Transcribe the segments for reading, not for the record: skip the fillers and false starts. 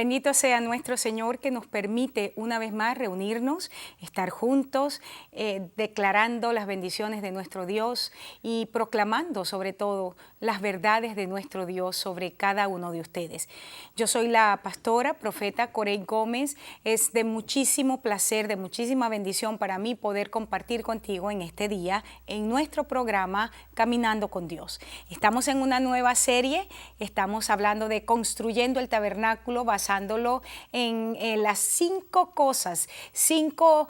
Bendito sea nuestro Señor que nos permite una vez más reunirnos, estar juntos, declarando las bendiciones de nuestro Dios y proclamando sobre todo las verdades de nuestro Dios sobre cada uno de ustedes. Yo soy la pastora, profeta Corey Gómez. Es de muchísimo placer, de muchísima bendición para mí poder compartir contigo en este día en nuestro programa Caminando con Dios. Estamos en una nueva serie, estamos hablando de construyendo el tabernáculo, basándolo en las 5 cosas, 5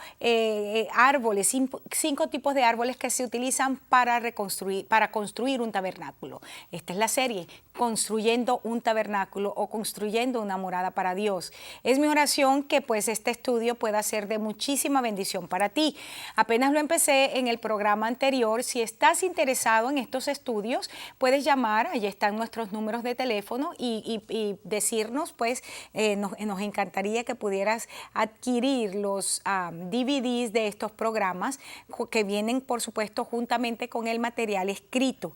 árboles, 5 tipos de árboles que se utilizan para construir un tabernáculo. Esta es la serie, construyendo un tabernáculo o construyendo una morada para Dios. Es mi oración que pues este estudio pueda ser de muchísima bendición para ti. Apenas lo empecé en el programa anterior. Si estás interesado en estos estudios, puedes llamar, allí están nuestros números de teléfono y decirnos, pues nos encantaría que pudieras adquirir los DVDs de estos programas que vienen, por supuesto, juntamente con el material escrito.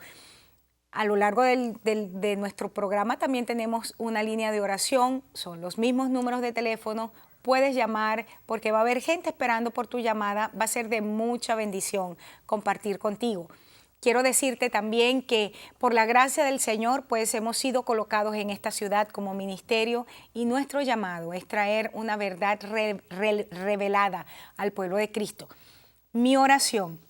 A lo largo de nuestro programa también tenemos una línea de oración, son los mismos números de teléfono, puedes llamar porque va a haber gente esperando por tu llamada, va a ser de mucha bendición compartir contigo. Quiero decirte también que por la gracia del Señor, pues hemos sido colocados en esta ciudad como ministerio y nuestro llamado es traer una verdad revelada al pueblo de Cristo. Mi oración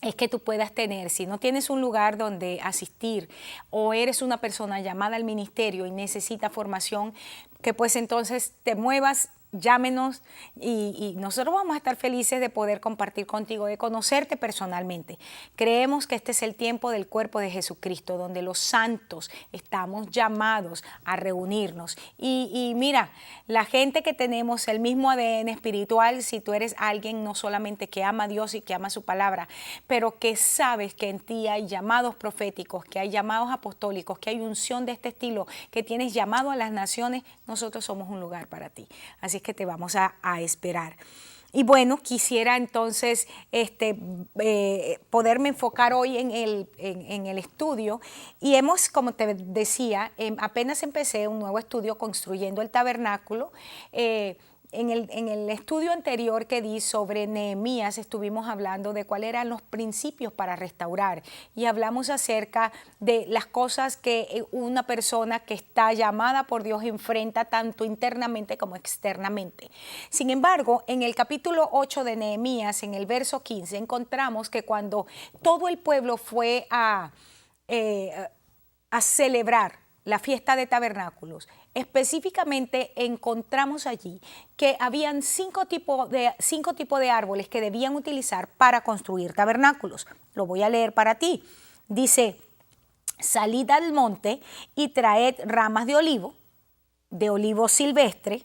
es que tú puedas tener, si no tienes un lugar donde asistir o eres una persona llamada al ministerio y necesita formación, que pues entonces te muevas, llámenos y nosotros vamos a estar felices de poder compartir contigo, de conocerte personalmente. Creemos que este es el tiempo del cuerpo de Jesucristo, donde los santos estamos llamados a reunirnos. Y mira, la gente que tenemos el mismo ADN espiritual, si tú eres alguien no solamente que ama a Dios y que ama su palabra, pero que sabes que en ti hay llamados proféticos, que hay llamados apostólicos, que hay unción de este estilo, que tienes llamado a las naciones, nosotros somos un lugar para ti. Así que te vamos a esperar. Y bueno, quisiera entonces poderme enfocar hoy en el estudio y hemos, como te decía, apenas empecé un nuevo estudio construyendo el tabernáculo. En el estudio anterior que di sobre Nehemías estuvimos hablando de cuáles eran los principios para restaurar y hablamos acerca de las cosas que una persona que está llamada por Dios enfrenta tanto internamente como externamente. Sin embargo, en el capítulo 8 de Nehemías, en el verso 15, encontramos que cuando todo el pueblo fue a celebrar la fiesta de tabernáculos, específicamente encontramos allí que habían 5 tipos de árboles que debían utilizar para construir tabernáculos. Lo voy a leer para ti. Dice: salid al monte y traed ramas de olivo silvestre,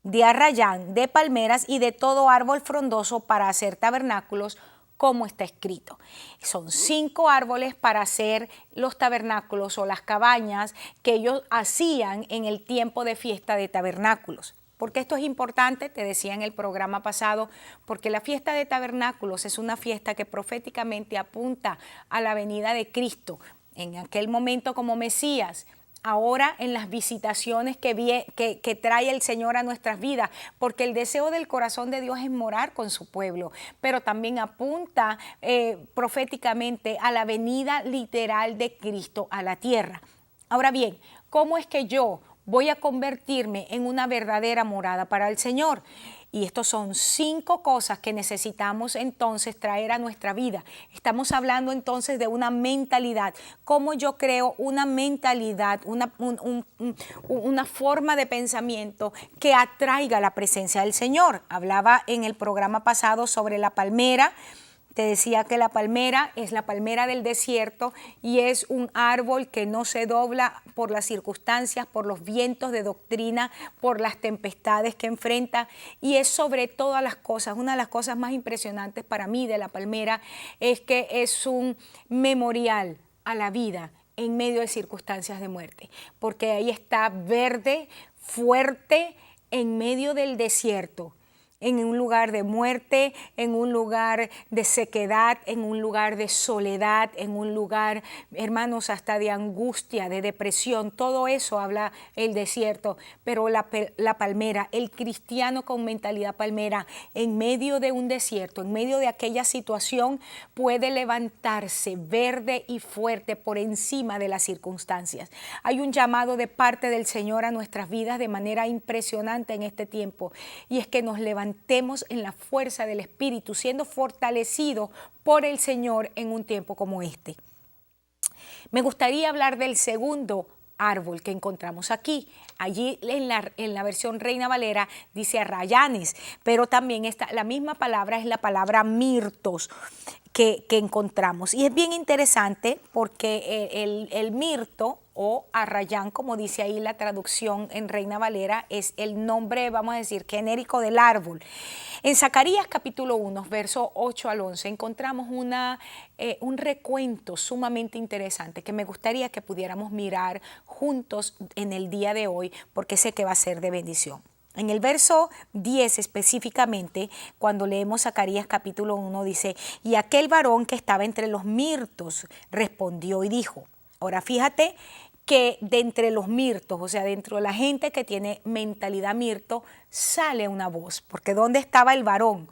de arrayán, de palmeras y de todo árbol frondoso para hacer tabernáculos, como está escrito. Son 5 árboles para hacer los tabernáculos o las cabañas que ellos hacían en el tiempo de fiesta de tabernáculos. Porque esto es importante, te decía en el programa pasado, porque la fiesta de tabernáculos es una fiesta que proféticamente apunta a la venida de Cristo, en aquel momento como Mesías. Ahora en las visitaciones que trae el Señor a nuestras vidas, porque el deseo del corazón de Dios es morar con su pueblo, pero también apunta proféticamente a la venida literal de Cristo a la tierra. Ahora bien, ¿cómo es que yo voy a convertirme en una verdadera morada para el Señor? Y estos son 5 cosas que necesitamos entonces traer a nuestra vida. Estamos hablando entonces de una mentalidad. ¿Cómo yo creo una mentalidad, una forma de pensamiento que atraiga la presencia del Señor? Hablaba en el programa pasado sobre la palmera. Te decía que la palmera es la palmera del desierto y es un árbol que no se dobla por las circunstancias, por los vientos de doctrina, por las tempestades que enfrenta, y es sobre todas las cosas. Una de las cosas más impresionantes para mí de la palmera es que es un memorial a la vida en medio de circunstancias de muerte, porque ahí está verde, fuerte, en medio del desierto. en un lugar de muerte, en un lugar de sequedad, en un lugar de soledad, en un lugar, hermanos, hasta de angustia, de depresión. Todo eso habla el desierto, pero la palmera, el cristiano con mentalidad palmera, en medio de un desierto, en medio de aquella situación, puede levantarse verde y fuerte por encima de las circunstancias. Hay un llamado de parte del Señor a nuestras vidas de manera impresionante en este tiempo, y es que nos levantemos en la fuerza del Espíritu, siendo fortalecidos por el Señor en un tiempo como este. Me gustaría hablar del segundo árbol que encontramos aquí. Allí en la versión Reina Valera dice arrayanes, pero también la misma palabra es la palabra mirtos que encontramos. Y es bien interesante porque el mirto o arrayán, como dice ahí la traducción en Reina Valera, es el nombre, vamos a decir, genérico del árbol. En Zacarías capítulo 1, verso 8 al 11, encontramos un recuento sumamente interesante que me gustaría que pudiéramos mirar juntos en el día de hoy, porque sé que va a ser de bendición. En el verso 10 específicamente, cuando leemos Zacarías capítulo 1, dice, y aquel varón que estaba entre los mirtos respondió y dijo. Ahora fíjate que de entre los mirtos, o sea, dentro de la gente que tiene mentalidad mirto, sale una voz. Porque ¿dónde estaba el varón?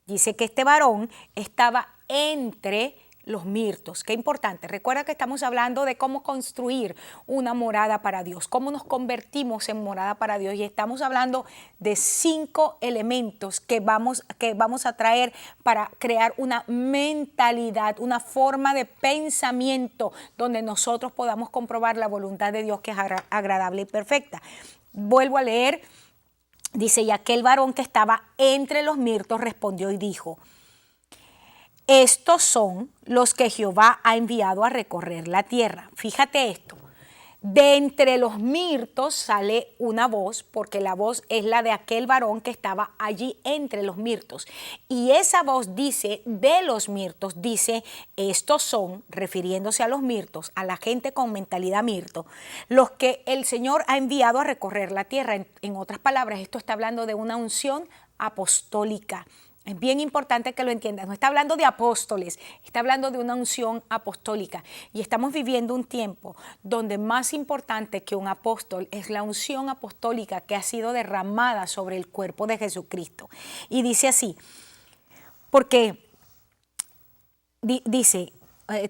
Dice que este varón estaba entre los mirtos. Qué importante. Recuerda que estamos hablando de cómo construir una morada para Dios, cómo nos convertimos en morada para Dios. Y estamos hablando de 5 elementos que vamos a traer para crear una mentalidad, una forma de pensamiento donde nosotros podamos comprobar la voluntad de Dios, que es agradable y perfecta. Vuelvo a leer. Dice, y aquel varón que estaba entre los mirtos respondió y dijo, estos son los que Jehová ha enviado a recorrer la tierra. Fíjate esto, de entre los mirtos sale una voz, porque la voz es la de aquel varón que estaba allí entre los mirtos. Y esa voz dice, de los mirtos, dice, estos son, refiriéndose a los mirtos, a la gente con mentalidad mirto, los que el Señor ha enviado a recorrer la tierra. En otras palabras, esto está hablando de una unción apostólica. Es bien importante que lo entiendas. No está hablando de apóstoles, está hablando de una unción apostólica. Y estamos viviendo un tiempo donde más importante que un apóstol es la unción apostólica que ha sido derramada sobre el cuerpo de Jesucristo. Y dice así, porque dice,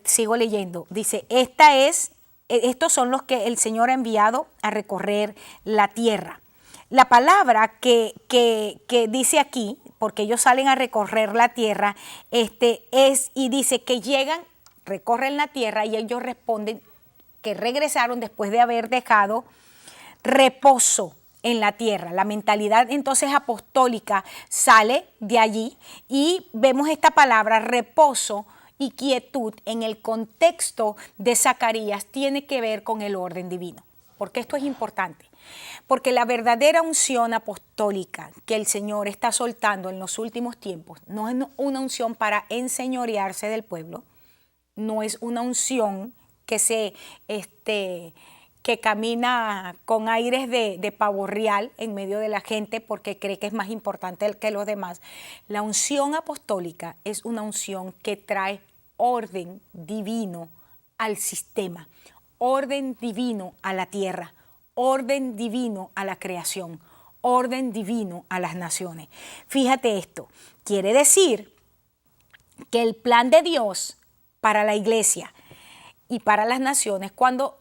sigo leyendo, dice, estos son los que el Señor ha enviado a recorrer la tierra. La palabra que dice aquí, porque ellos salen a recorrer la tierra, y dice que llegan, recorren la tierra y ellos responden que regresaron después de haber dejado reposo en la tierra. La mentalidad entonces apostólica sale de allí y vemos esta palabra reposo y quietud en el contexto de Zacarías tiene que ver con el orden divino. Porque esto es importante. Porque la verdadera unción apostólica que el Señor está soltando en los últimos tiempos no es una unción para enseñorearse del pueblo, no es una unción que camina con aires de pavo real en medio de la gente porque cree que es más importante que los demás. La unción apostólica es una unción que trae orden divino al sistema, orden divino a la tierra, orden divino a la creación, orden divino a las naciones. Fíjate esto, quiere decir que el plan de Dios para la iglesia y para las naciones, ¿cuándo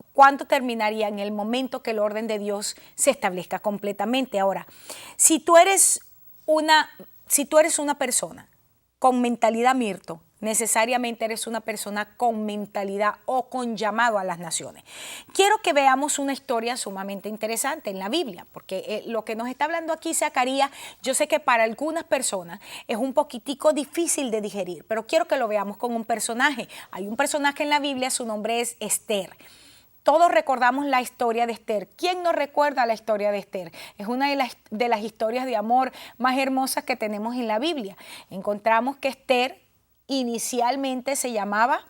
terminaría? En el momento que el orden de Dios se establezca completamente. Ahora, si tú eres una persona con mentalidad mirto, necesariamente eres una persona con mentalidad o con llamado a las naciones. Quiero que veamos una historia sumamente interesante en la Biblia, porque lo que nos está hablando aquí Zacarías, yo sé que para algunas personas es un poquitico difícil de digerir, pero quiero que lo veamos con un personaje. Hay un personaje en la Biblia, su nombre es Esther. Todos recordamos la historia de Esther. ¿Quién no recuerda la historia de Esther? Es una de las historias de amor más hermosas que tenemos en la Biblia. Encontramos que Esther inicialmente se llamaba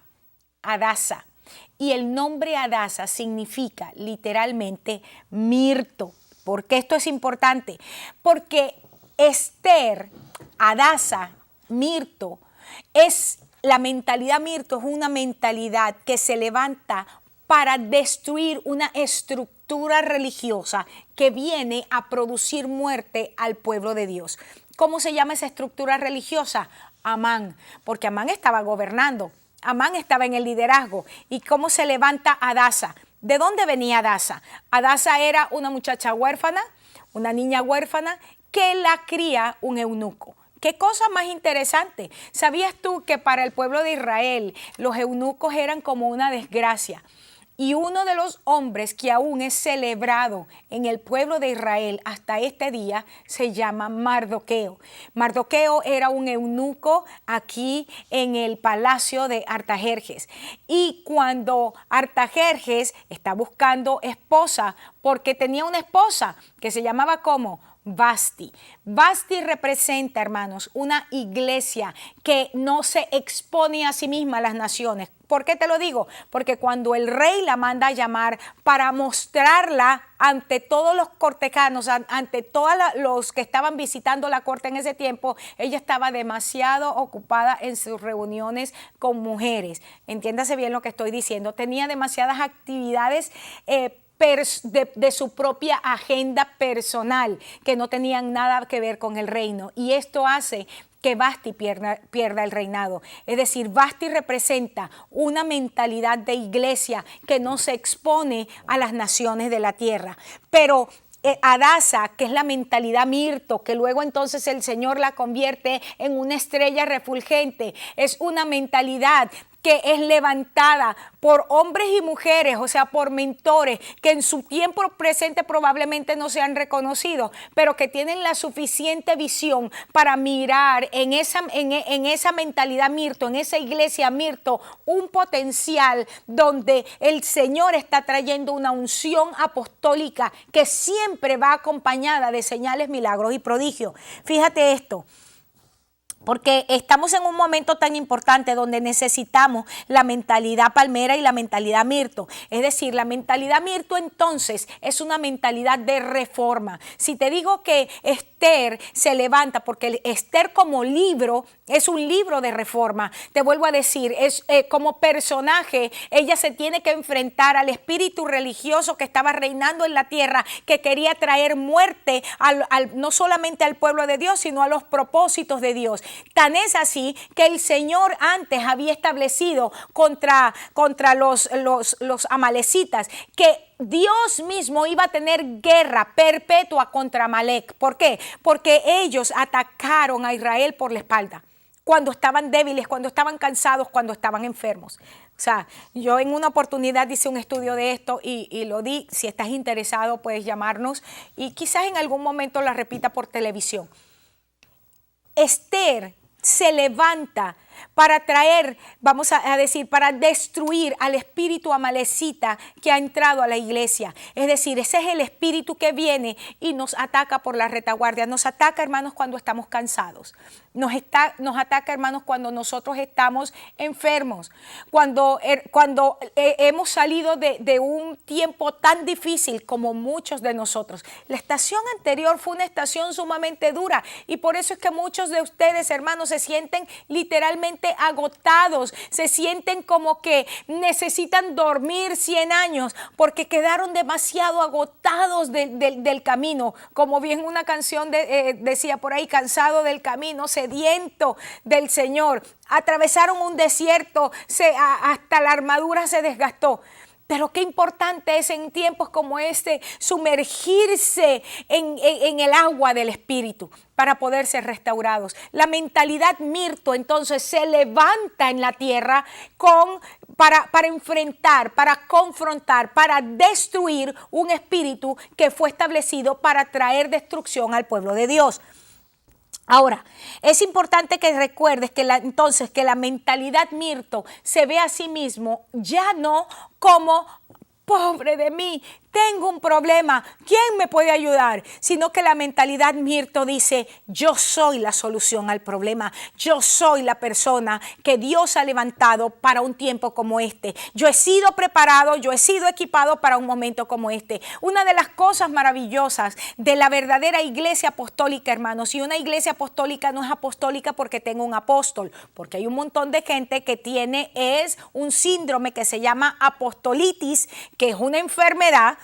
Hadasa y el nombre Hadasa significa literalmente mirto. ¿Por qué esto es importante? Porque Esther, Hadasa, Mirto, la mentalidad Mirto es una mentalidad que se levanta para destruir una estructura religiosa que viene a producir muerte al pueblo de Dios. ¿Cómo se llama esa estructura religiosa? Amán, porque Amán estaba gobernando, Amán estaba en el liderazgo. ¿Y cómo se levanta Hadasa? ¿De dónde venía Hadasa? Hadasa era una muchacha huérfana, una niña huérfana que la cría un eunuco. ¿Qué cosa más interesante? ¿Sabías tú que para el pueblo de Israel los eunucos eran como una desgracia? Y uno de los hombres que aún es celebrado en el pueblo de Israel hasta este día se llama Mardoqueo. Mardoqueo era un eunuco aquí en el palacio de Artajerjes. Y cuando Artajerjes está buscando esposa, porque tenía una esposa que se llamaba ¿cómo? Vasti. Vasti representa, hermanos, una iglesia que no se expone a sí misma a las naciones. ¿Por qué te lo digo? Porque cuando el rey la manda a llamar para mostrarla ante todos los cortejanos, ante todos los que estaban visitando la corte en ese tiempo, ella estaba demasiado ocupada en sus reuniones con mujeres. Entiéndase bien lo que estoy diciendo. Tenía demasiadas actividades de su propia agenda personal que no tenían nada que ver con el reino. Y esto hace que Vasti pierda el reinado. Es decir, Vasti representa una mentalidad de iglesia que no se expone a las naciones de la tierra. Pero Hadasa, que es la mentalidad Mirto, que luego entonces el Señor la convierte en una estrella refulgente, es una mentalidad que es levantada por hombres y mujeres, o sea, por mentores que en su tiempo presente probablemente no se han reconocido, pero que tienen la suficiente visión para mirar en esa mentalidad Mirto, en esa iglesia Mirto, un potencial donde el Señor está trayendo una unción apostólica que siempre va acompañada de señales, milagros y prodigios. Fíjate esto. Porque estamos en un momento tan importante donde necesitamos la mentalidad palmera y la mentalidad Mirto. Es decir, la mentalidad Mirto entonces es una mentalidad de reforma. Si te digo que Esther se levanta, porque Esther como libro es un libro de reforma, te vuelvo a decir, como personaje, ella se tiene que enfrentar al espíritu religioso que estaba reinando en la tierra, que quería traer muerte no solamente al pueblo de Dios, sino a los propósitos de Dios. Tan es así que el Señor antes había establecido contra los amalecitas que Dios mismo iba a tener guerra perpetua contra Amalec. ¿Por qué? Porque ellos atacaron a Israel por la espalda, cuando estaban débiles, cuando estaban cansados, cuando estaban enfermos. O sea, yo en una oportunidad hice un estudio de esto y lo di. Si estás interesado, puedes llamarnos y quizás en algún momento la repita por televisión. Esther se levanta para traer, vamos a decir, para destruir al espíritu amalecita que ha entrado a la iglesia. Es decir, ese es el espíritu que viene y nos ataca por la retaguardia. Nos ataca, hermanos, cuando estamos cansados. Nos ataca, hermanos, cuando nosotros estamos enfermos. Cuando hemos salido de un tiempo tan difícil como muchos de nosotros. La estación anterior fue una estación sumamente dura y por eso es que muchos de ustedes, hermanos, se sienten literalmente agotados, se sienten como que necesitan dormir 100 años porque quedaron demasiado agotados del camino. Como bien una canción decía por ahí, cansado del camino, sediento del Señor. Atravesaron un desierto, hasta la armadura se desgastó. Pero qué importante es en tiempos como este sumergirse en el agua del Espíritu para poder ser restaurados. La mentalidad Mirto entonces se levanta en la tierra para enfrentar, para confrontar, para destruir un espíritu que fue establecido para traer destrucción al pueblo de Dios. Ahora, es importante que recuerdes que entonces que la mentalidad Mirto se ve a sí mismo ya no como pobre de mí, tengo un problema, ¿quién me puede ayudar? Sino que la mentalidad Mirto dice, yo soy la solución al problema, yo soy la persona que Dios ha levantado para un tiempo como este. Yo he sido preparado, yo he sido equipado para un momento como este. Una de las cosas maravillosas de la verdadera iglesia apostólica, hermanos, y una iglesia apostólica no es apostólica porque tenga un apóstol, porque hay un montón de gente que es un síndrome que se llama apostolitis, que es una enfermedad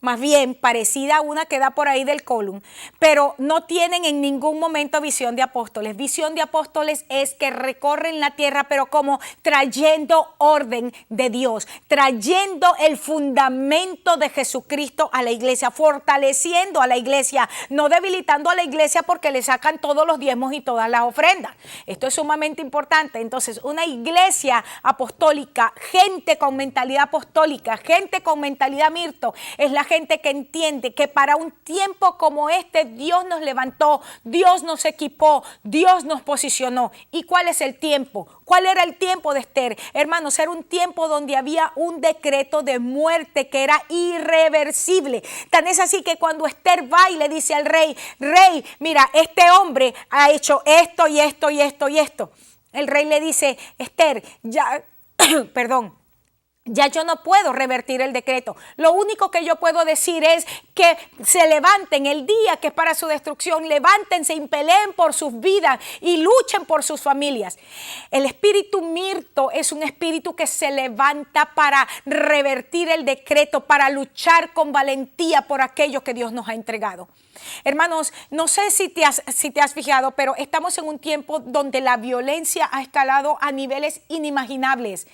más bien parecida a una que da por ahí del colon, pero no tienen en ningún momento visión de apóstoles. Visión de apóstoles es que recorren la tierra, pero como trayendo orden de Dios, trayendo el fundamento de Jesucristo a la iglesia, fortaleciendo a la iglesia, no debilitando a la iglesia porque le sacan todos los diezmos y todas las ofrendas. Esto es sumamente importante. Entonces, una iglesia apostólica, gente con mentalidad apostólica, gente con mentalidad Mirto, es la gente que entiende que para un tiempo como este Dios nos levantó, Dios nos equipó, Dios nos posicionó. ¿Y cuál es el tiempo? ¿Cuál era el tiempo de Esther? Hermanos, era un tiempo donde había un decreto de muerte que era irreversible. Tan es así que cuando Esther va y le dice al rey, rey, mira, este hombre ha hecho esto y esto y esto y esto. El rey le dice, Esther, ya, perdón, ya yo no puedo revertir el decreto. Lo único que yo puedo decir es que se levanten el día que es para su destrucción. Levántense y peleen por sus vidas y luchen por sus familias. El espíritu Mirto es un espíritu que se levanta para revertir el decreto, para luchar con valentía por aquello que Dios nos ha entregado. Hermanos, no sé si te has fijado, pero estamos en un tiempo donde la violencia ha escalado a niveles inimaginables.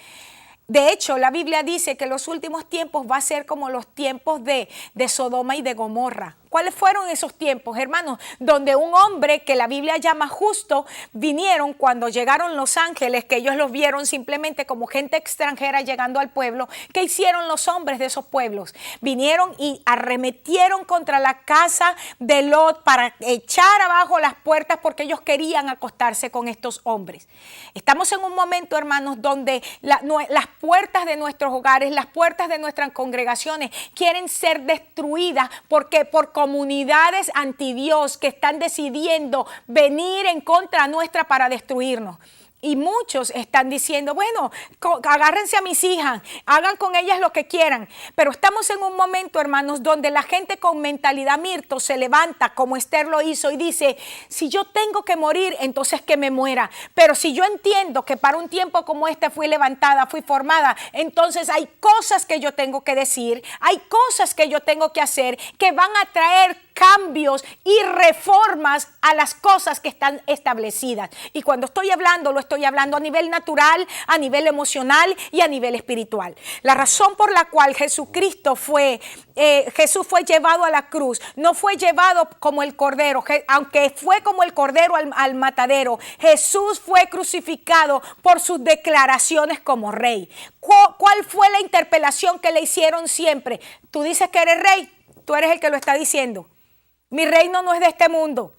De hecho, la Biblia dice que los últimos tiempos va a ser como los tiempos de Sodoma y de Gomorra. ¿Cuáles fueron esos tiempos, hermanos? Donde un hombre que la Biblia llama justo, vinieron cuando llegaron los ángeles, que ellos los vieron simplemente como gente extranjera llegando al pueblo. ¿Qué hicieron los hombres de esos pueblos? Vinieron y arremetieron contra la casa de Lot para echar abajo las puertas porque ellos querían acostarse con estos hombres. Estamos en un momento, hermanos, donde las puertas de nuestros hogares, las puertas de nuestras congregaciones quieren ser destruidas porque por comunidades anti Dios que están decidiendo venir en contra nuestra para destruirnos. Y muchos están diciendo, bueno, agárrense a mis hijas, hagan con ellas lo que quieran. Pero estamos en un momento, hermanos, donde la gente con mentalidad Mirto se levanta, como Esther lo hizo, y dice, si yo tengo que morir, entonces que me muera. Pero si yo entiendo que para un tiempo como este fui levantada, fui formada, entonces hay cosas que yo tengo que decir, hay cosas que yo tengo que hacer que van a traer cambios y reformas a las cosas que están establecidas. Y cuando estoy hablando, lo estoy hablando a nivel natural, a nivel emocional y a nivel espiritual. La razón por la cual Jesús fue llevado a la cruz, no fue llevado como el cordero, aunque fue como el cordero al matadero. Jesús fue crucificado por sus declaraciones como rey. ¿Cuál fue la interpelación que le hicieron siempre? Tú dices que eres rey, tú eres el que lo está diciendo. Mi reino no es de este mundo.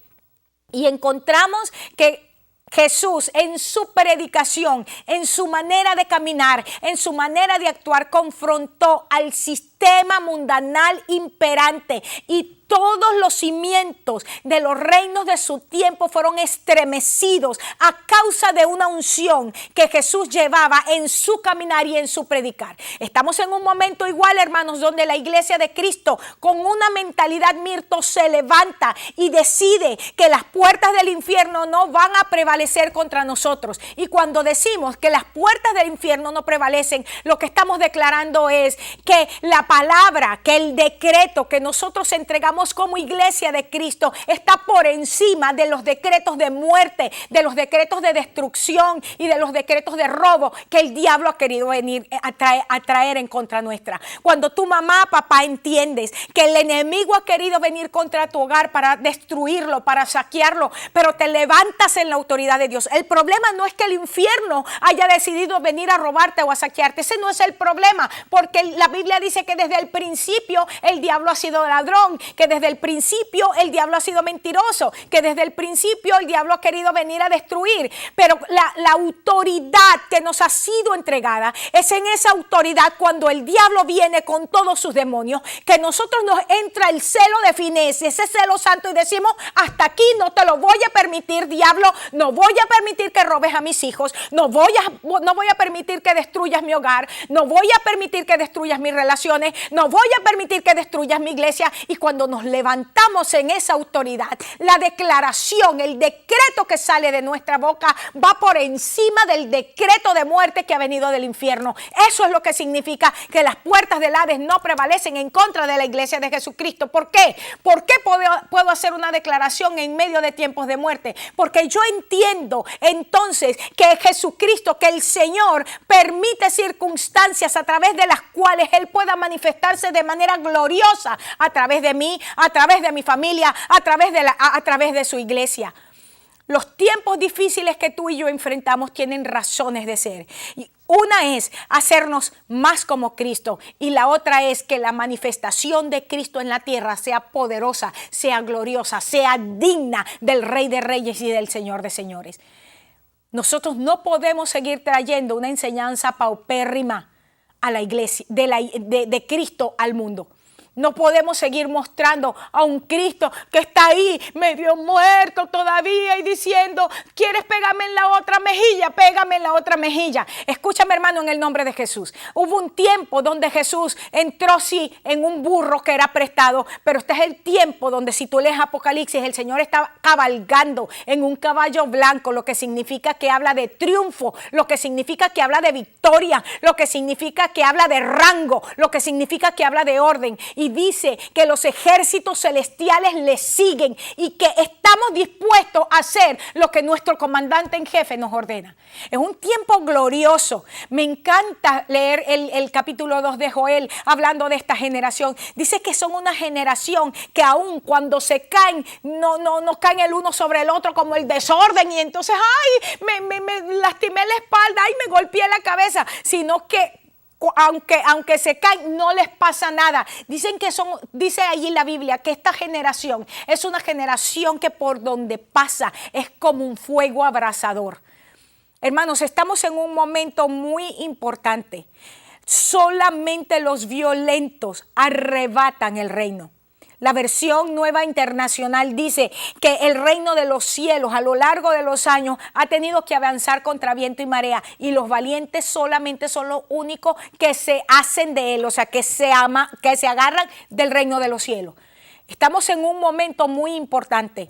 Y encontramos que Jesús en su predicación, en su manera de caminar, en su manera de actuar, confrontó al sistema mundanal imperante y todos los cimientos de los reinos de su tiempo fueron estremecidos a causa de una unción que Jesús llevaba en su caminar y en su predicar. Estamos en un momento igual, hermanos, donde la iglesia de Cristo con una mentalidad Mirto se levanta y decide que las puertas del infierno no van a prevalecer contra nosotros. Y cuando decimos que las puertas del infierno no prevalecen, lo que estamos declarando es que la palabra, que el decreto que nosotros entregamos como iglesia de Cristo está por encima de los decretos de muerte, de los decretos de destrucción y de los decretos de robo que el diablo ha querido venir a traer en contra nuestra. Cuando tu mamá, papá, entiendes que el enemigo ha querido venir contra tu hogar para destruirlo, para saquearlo, pero te levantas en la autoridad de Dios. El problema no es que el infierno haya decidido venir a robarte o a saquearte. Ese no es el problema, porque la Biblia dice que que desde el principio el diablo ha sido ladrón, que desde el principio el diablo ha sido mentiroso, que desde el principio el diablo ha querido venir a destruir. Pero la autoridad que nos ha sido entregada es en esa autoridad cuando el diablo viene con todos sus demonios, que nosotros nos entra el celo de fineza, ese celo santo, y decimos: hasta aquí, no te lo voy a permitir, diablo, no voy a permitir que robes a mis hijos, no voy a permitir que destruyas mi hogar, no voy a permitir que destruyas mis relaciones, no voy a permitir que destruyas mi iglesia. Y cuando nos levantamos en esa autoridad, la declaración, el decreto que sale de nuestra boca va por encima del decreto de muerte que ha venido del infierno. Eso es lo que significa que las puertas del Hades no prevalecen en contra de la iglesia de Jesucristo. ¿Por qué? ¿Por qué puedo hacer una declaración en medio de tiempos de muerte? Porque yo entiendo entonces que Jesucristo, que el Señor permite circunstancias a través de las cuales Él pueda manifestarse de manera gloriosa a través de mí, a través de mi familia, a través de su iglesia. Los tiempos difíciles que tú y yo enfrentamos tienen razones de ser. Y una es hacernos más como Cristo, y la otra es que la manifestación de Cristo en la tierra sea poderosa, sea gloriosa, sea digna del Rey de Reyes y del Señor de Señores. Nosotros no podemos seguir trayendo una enseñanza paupérrima a la iglesia, de Cristo al mundo. No podemos seguir mostrando a un Cristo que está ahí medio muerto todavía y diciendo: ¿quieres pegarme en la otra mejilla? Pégame en la otra mejilla. Escúchame, hermano, en el nombre de Jesús. Hubo un tiempo donde Jesús entró sí en un burro que era prestado, pero este es el tiempo donde, si tú lees Apocalipsis, el Señor está cabalgando en un caballo blanco, lo que significa que habla de triunfo, lo que significa que habla de victoria, lo que significa que habla de rango, lo que significa que habla de orden. Y dice que los ejércitos celestiales le siguen y que estamos dispuestos a hacer lo que nuestro comandante en jefe nos ordena. Es un tiempo glorioso. Me encanta leer el capítulo 2 de Joel hablando de esta generación. Dice que son una generación que aun cuando se caen, no caen el uno sobre el otro como el desorden, y entonces me lastimé la espalda, me golpeé la cabeza, sino que aunque se caen, no les pasa nada. Dice allí la Biblia que esta generación es una generación que por donde pasa es como un fuego abrasador. Hermanos, estamos en un momento muy importante. Solamente los violentos arrebatan el reino. La versión Nueva Internacional dice que el reino de los cielos a lo largo de los años ha tenido que avanzar contra viento y marea, y los valientes solamente son los únicos que se hacen de él, o sea, que se agarran del reino de los cielos. Estamos en un momento muy importante.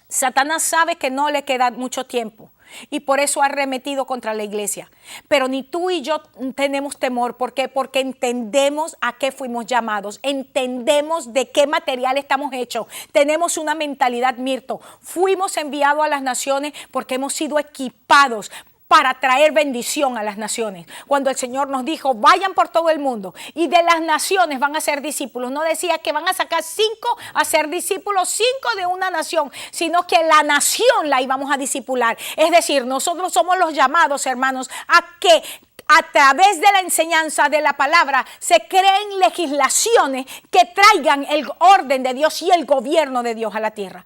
Satanás sabe que no le queda mucho tiempo y por eso ha arremetido contra la iglesia. Pero ni tú y yo tenemos temor. ¿Por qué? Porque entendemos a qué fuimos llamados, entendemos de qué material estamos hechos, tenemos una mentalidad Mirto. Fuimos enviados a las naciones porque hemos sido equipados para traer bendición a las naciones. Cuando el Señor nos dijo: vayan por todo el mundo y de las naciones van a ser discípulos, no decía que van a sacar 5 a ser discípulos, 5 de una nación, sino que la nación la íbamos a discipular. Es decir, nosotros somos los llamados, hermanos, a que a través de la enseñanza de la palabra se creen legislaciones que traigan el orden de Dios y el gobierno de Dios a la tierra.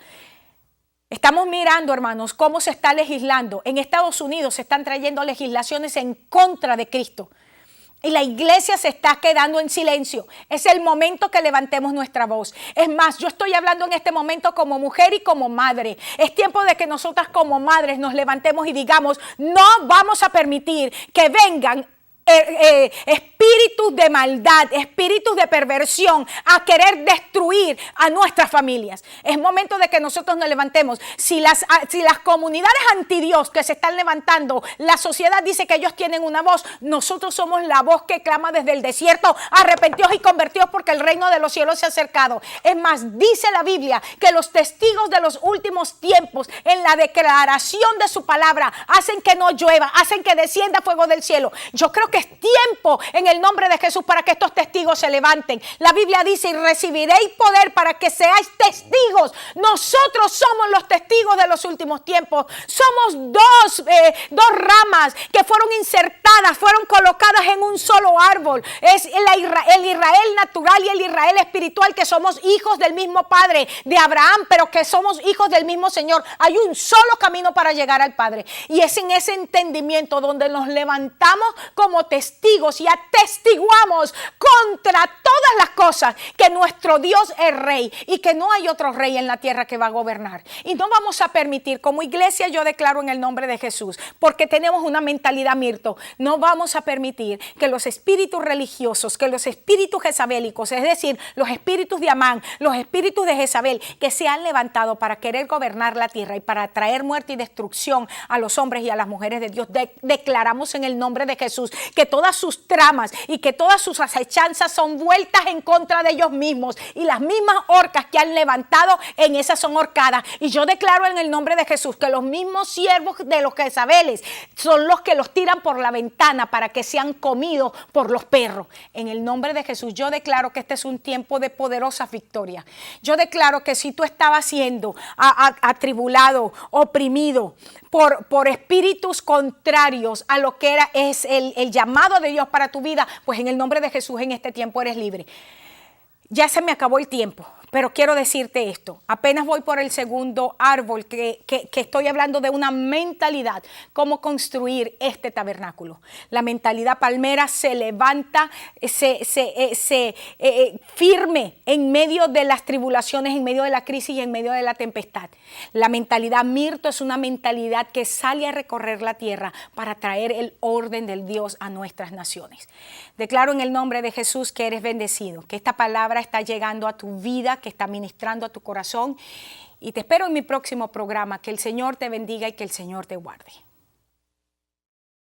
Estamos mirando, hermanos, cómo se está legislando. En Estados Unidos se están trayendo legislaciones en contra de Cristo. Y la iglesia se está quedando en silencio. Es el momento que levantemos nuestra voz. Es más, yo estoy hablando en este momento como mujer y como madre. Es tiempo de que nosotras como madres nos levantemos y digamos: no vamos a permitir que vengan espíritus de maldad, espíritus de perversión a querer destruir a nuestras familias. Es momento de que nosotros nos levantemos. Si las comunidades antidios que se están levantando, la sociedad dice que ellos tienen una voz, nosotros somos la voz que clama desde el desierto: arrepentidos y convertidos porque el reino de los cielos se ha acercado. Es más, dice la Biblia que los testigos de los últimos tiempos, en la declaración de su palabra, hacen que no llueva, hacen que descienda fuego del cielo. Yo creo que es tiempo en el nombre de Jesús para que estos testigos se levanten. La Biblia dice, y recibiréis poder para que seáis testigos. Nosotros somos los testigos de los últimos tiempos. Somos dos ramas que fueron insertadas, fueron colocadas en un solo árbol. Es el Israel natural y el Israel espiritual, que somos hijos del mismo Padre, de Abraham, pero que somos hijos del mismo Señor. Hay un solo camino para llegar al Padre, y es en ese entendimiento donde nos levantamos como testigos y atestiguamos contra todas las cosas que nuestro Dios es rey y que no hay otro rey en la tierra que va a gobernar. Y no vamos a permitir, como iglesia yo declaro en el nombre de Jesús, porque tenemos una mentalidad Mirto, no vamos a permitir que los espíritus religiosos, que los espíritus jezabélicos, es decir, los espíritus de Amán, los espíritus de Jezabel, que se han levantado para querer gobernar la tierra y para traer muerte y destrucción a los hombres y a las mujeres de Dios, declaramos en el nombre de Jesús que todas sus tramas y que todas sus acechanzas son vueltas en contra de ellos mismos, y las mismas horcas que han levantado, en esas son horcadas. Y yo declaro en el nombre de Jesús que los mismos siervos de los Jezabeles son los que los tiran por la ventana para que sean comidos por los perros. En el nombre de Jesús yo declaro que este es un tiempo de poderosa victoria. Yo declaro que si tú estabas siendo atribulado, oprimido por espíritus contrarios a lo que es el llamado de Dios para tu vida, pues en el nombre de Jesús en este tiempo eres libre. Ya se me acabó el tiempo, pero quiero decirte esto. Apenas voy por el segundo árbol que estoy hablando de una mentalidad, cómo construir este tabernáculo. La mentalidad palmera se levanta, firme en medio de las tribulaciones, en medio de la crisis y en medio de la tempestad. La mentalidad Mirto es una mentalidad que sale a recorrer la tierra para traer el orden del Dios a nuestras naciones. Declaro en el nombre de Jesús que eres bendecido, que esta palabra está llegando a tu vida, que está ministrando a tu corazón, y te espero en mi próximo programa. Que el Señor te bendiga y que el Señor te guarde.